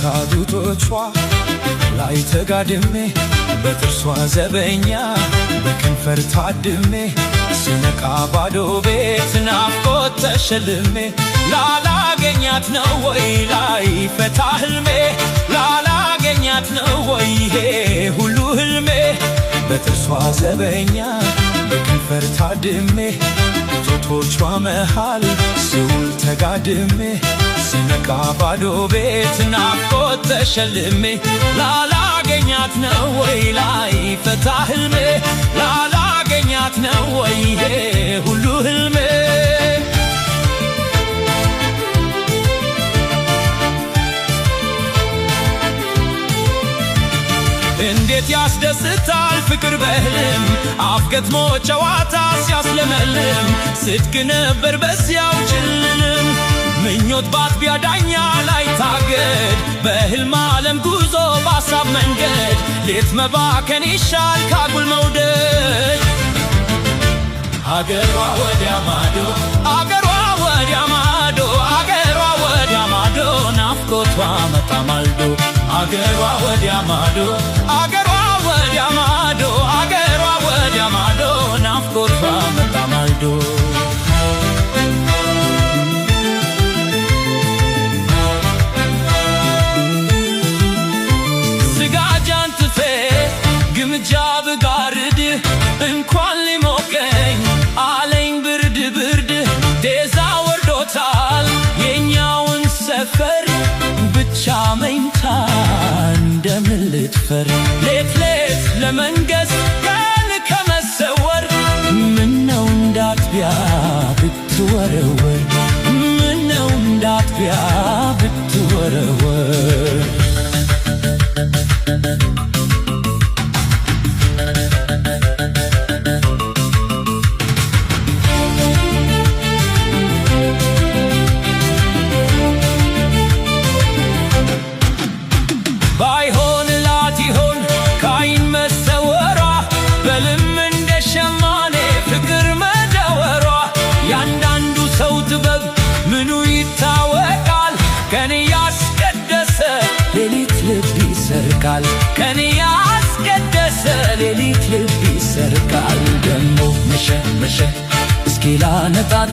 ጡቶቿ ላይ ተጋድሜ በጥርሷ ዘበኛ በከንፈር ታድሜ ስነቃ ባዶ ቤት ናፍቆት ተሸልሜ ላላገኛት ነው ወይ ላይ ፈታ ህልሜ ላላገኛት ነው ወይ ይሄ ሁሉ ህልሜ በጥርሷ ዘበኛ በከንፈር ታድሜ ጡቶቿ መሃል ስውል ተጋድሜ ስነቃ ባዶ ቤት ናፍቆት ተሸልሜ ላላገኛት ነው ወይ ላይ ፈታ ህልሜ ላላገኛት ነው ወይ ይሄ ሁሉ ህልሜ እንዴት ያስደስታል ፍቅር በህልም አፍ ገጥሞ ጨዋታ ሲያስለመልም ጽድቅ ነበር በዚያው ጭልም ምኞት ባጥቢያ ዳኛ ላይ ታገድ በህልም ዓለም ጉዞ ባሳብ መንገድ ሌት መባከን ይሻል ካጉል መውደድ አገሯ ወዲያ ማዶ አገሯ ወዲያ ማዶ አገሯ ወዲያ ማዶ ናፍቆቷ መጣ ማልዶ አገሯ ወዲያ ማዶ አገሯ ወዲያ ማዶ አገሯ ወዲያ ማዶ ናፍቆቷ መጣ ማልዶ ግምጃ ብጋርድ እንኳን ሊሞቀኝ አለኝ ብርድ ብርድ ዴዛ ወርዶታል የኛውን ሰፈር ብቻ መኝታ እንደምን ልትፈር ሌት ሌት ለመንገስ ቀን ከመሰወር ምነው እንዳጥቢያ ብትወረወር ምነው እንዳጥቢያ ብትወረወር ባይሆንላት ይሆን ካይን መሰወሯ በልም እንደ ሸማኔ ፍቅር መደወሯ ያንዳንዱ ሰው ጥበብ ምኑ ይታወቃል ቀን ያስቀደሰ ሌሊት ልብ ይሰርቃል ቀን ያስቀደሰ ሌሊት ልብ ይሰርቃል ደሞ መሸ መሸ እስኪ ላነጣ